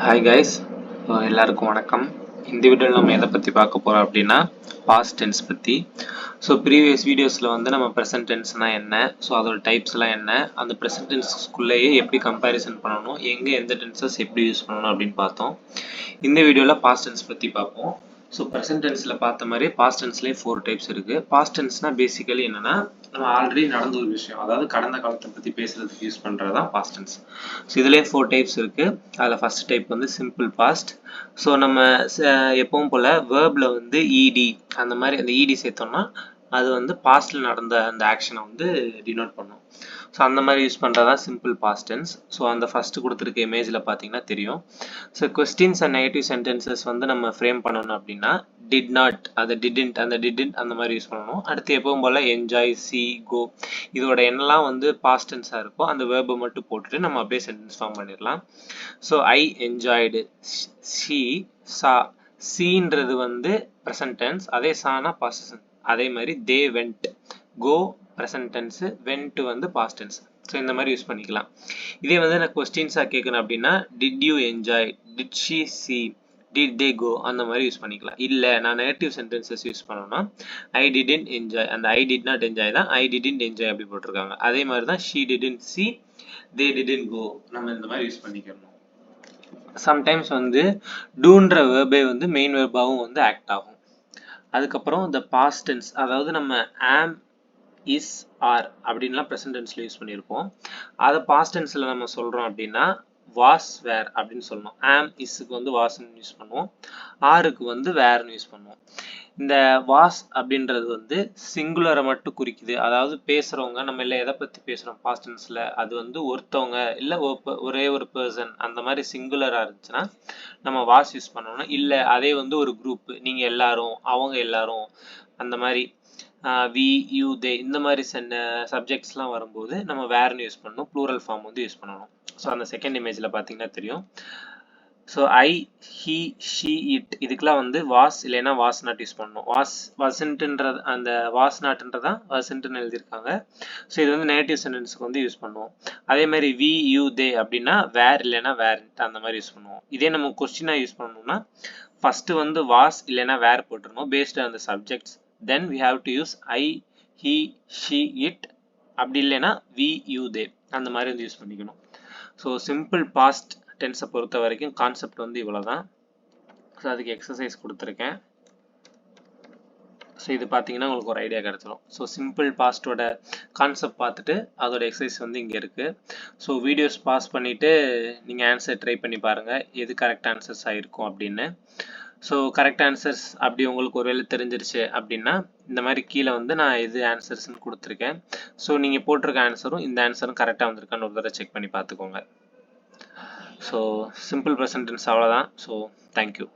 Hi guys, எல்லாருக்கும் வணக்கம். இந்த வீடியோவில் நம்ம எதை பற்றி பார்க்க போகிறோம் அப்படின்னா பாஸ்ட் டென்ஸ் பற்றி. ஸோ ப்ரீவியஸ் வீடியோஸில் வந்து நம்ம ப்ரெசன்ட் டென்ஸ்னால் என்ன, ஸோ அதோட டைப்ஸ்லாம் என்ன, அந்த ப்ரெசன்ட் டென்ஸ்க்குள்ளேயே எப்படி கம்பேரிசன் பண்ணணும், எங்கே எந்த டென்சஸ் எப்படி யூஸ் பண்ணணும் அப்படின்னு பார்த்தோம். இந்த வீடியோவில் பாஸ்ட் டென்ஸ் பற்றி பார்ப்போம். ஸோ ப்ரெசன்ட் டென்ஸில் பார்த்த மாதிரி பாஸ்ட் டென்ஸ்லேயே 4 டைப்ஸ் இருக்குது. பாஸ்ட் டென்ஸ்னால் பேசிக்கலி என்னென்னா நம்ம ஆல்ரெடி நடந்த ஒரு விஷயம், அதாவது கடந்த காலத்தை பற்றி பேசுகிறதுக்கு யூஸ் பண்ணுறது தான் பாஸ்ட் டென்ஸ். ஸோ இதுலேயே 4 டைப்ஸ் இருக்குது. அதில் ஃபஸ்ட் டைப் வந்து சிம்பிள் பாஸ்ட். ஸோ நம்ம எப்பவும் போல் வேர்பில் வந்து இடி அந்த மாதிரி அந்த இடி சேர்த்தோம்னா அது வந்து பாஸ்டில் நடந்த அந்த ஆக்ஷனை வந்து டினோட் பண்ணும். ஸோ அந்த மாதிரி யூஸ் பண்ணுறது தான் சிம்பிள் பாஸ்ட் டென்ஸ். ஸோ அந்த ஃபஸ்ட்டு கொடுத்துருக்க இமேஜில் பார்த்தீங்கன்னா தெரியும். So questions and negative sentences வந்து நம்ம ஃப்ரேம் பண்ணணும் அப்படின்னா டிட் நாட், அதை டிடன்ட், அந்த டிடன்ட் அந்த மாதிரி யூஸ் பண்ணணும். அடுத்து எப்பவும் போல் என்ஜாய், சி, கோ இதோட என்னெல்லாம் வந்து பாஸ்ட் டென்ஸாக இருக்கோ அந்த வேர்பை மட்டும் போட்டுட்டு நம்ம அப்படியே சென்டென்ஸ் ஃபார்ம் பண்ணிடலாம். ஸோ ஐ என்ஜாய்டு, ஷி, சா. சீன்றது வந்து ப்ரெசன்ட் டென்ஸ், அதே சானா பாஸ்ட் டென்ஸ். அதே மாதிரி they went, go present tense, went வந்து பாஸ்ட் டென்ஸ். ஸோ இந்த மாதிரி யூஸ் பண்ணிக்கலாம். இதே வந்து நான் கொஸ்டின்ஸாக கேட்கணும் அப்படின்னா did you enjoy, did she see, did they go அந்த மாதிரி யூஸ் பண்ணிக்கலாம். இல்லை நான் நெகட்டிவ் சென்டென்சஸ் யூஸ் பண்ணோம்னா ஐ டிடன்ட் என்ஜாய், அந்த ஐ டிட் நாட் என்ஜாய் தான் ஐ டிடன்ட் என்ஜாய் அப்படி போட்டிருக்காங்க. அதே மாதிரி தான் she didn't see, they didn't go, நம்ம இந்த மாதிரி யூஸ் பண்ணிக்கணும். சம்டைம்ஸ் வந்து டூன்ற வேர்பே வந்து மெயின் வேர்பாகவும் வந்து ஆக்ட் ஆகும். அதுக்கப்புறம் இந்த பாஸ்ட் டென்ஸ், அதாவது நம்ம ஆம், இஸ், ஆர் அப்படின்லாம் ப்ரெசன்ட் டென்ஸில் யூஸ் பண்ணியிருப்போம். அதை பாஸ்ட் டென்ஸில் நம்ம சொல்கிறோம் அப்படின்னா வாஸ், வேர் அப்படின்னு சொல்லணும். ஆம், இஸ்ஸுக்கு வந்து வாஸ்ன்னு யூஸ் பண்ணுவோம், ஆருக்கு வந்து வேர்னு யூஸ் பண்ணுவோம். இந்த வாஸ் அப்படின்றது வந்து சிங்குலரை மட்டும் குறிக்குது. அதாவது பேசுகிறவங்க நம்ம இல்லை எதை பற்றி பேசுகிறோம் பாஸ்ட் டென்ஸில், அது வந்து ஒருத்தவங்க இல்லை ஒரே ஒரு பர்சன் அந்த மாதிரி சிங்குலராக இருந்துச்சுன்னா நம்ம வாஸ் யூஸ் பண்ணோம்னா, இல்லை அதே வந்து ஒரு குரூப், நீங்கள் எல்லாரும், அவங்க எல்லாரும், அந்த மாதிரி வி, யூ, தே இந்த மாதிரி சப்ஜெக்ட்ஸ்லாம் வரும்போது நம்ம வேர்னு யூஸ் பண்ணணும், ப்ளூரல் ஃபார்ம் வந்து யூஸ் பண்ணணும். ஸோ அந்த செகண்ட் இமேஜில் பார்த்தீங்கன்னா தெரியும். So I, he, she, it இதுக்கெலாம் வந்து வாஸ் இல்லைன்னா வாஸ் நாட் யூஸ் பண்ணணும். வாசன்ட்டுன்றது அந்த வாஸ் நாட்ன்றதான் வாசன்ட்டுன்னு எழுதியிருக்காங்க. ஸோ இது வந்து நெகட்டிவ் சென்டென்ஸுக்கு வந்து யூஸ் பண்ணுவோம். அதே மாதிரி வி, யூ, தே அப்படின்னா வேர் இல்லைன்னா வேர்ன்ட் அந்த மாதிரி யூஸ் பண்ணுவோம். இதே நம்ம கொஸ்டினாக யூஸ் பண்ணணும்னா ஃபஸ்ட்டு வந்து வாஸ் இல்லைன்னா வேர் போட்டுருணும் based on the subjects. Then we have to use I, he, she, it, அப்படி இல்லைன்னா வி, யூ, தே அந்த மாதிரி வந்து யூஸ் பண்ணிக்கணும். ஸோ சிம்பிள் பாஸ்ட் டென்ஸை பொறுத்த வரைக்கும் கான்செப்ட் வந்து இவ்வளோ தான். ஸோ அதுக்கு எக்ஸசைஸ் கொடுத்துருக்கேன். ஸோ இது பார்த்தீங்கன்னா உங்களுக்கு ஒரு ஐடியா கிடச்சிடும். ஸோ சிம்பிள் பாஸ்ட்டோட கான்செப்ட் பார்த்துட்டு அதோட எக்ஸசைஸ் வந்து இங்கே இருக்குது. ஸோ வீடியோஸ் பாஸ் பண்ணிவிட்டு நீங்கள் ஆன்சர் ட்ரை பண்ணி பாருங்கள் எது கரெக்ட் ஆன்சர்ஸ் ஆகிருக்கும் அப்படின்னு. ஸோ கரெக்ட் ஆன்சர்ஸ் அப்படி உங்களுக்கு ஒரு வேளை தெரிஞ்சிருச்சு அப்படின்னா இந்த மாதிரி கீழே வந்து நான் எது ஆன்சர்ஸ்ன்னு கொடுத்துருக்கேன். ஸோ நீங்கள் போட்டிருக்க ஆன்சரும் இந்த ஆன்சரும் கரெக்டாக வந்திருக்கான்னு ஒரு தடவை செக் பண்ணி பார்த்துக்கோங்க. ஸோ சிம்பிள் ப்ரெசன்ட் டென்ஸ் அவ்வளோதான். So thank you.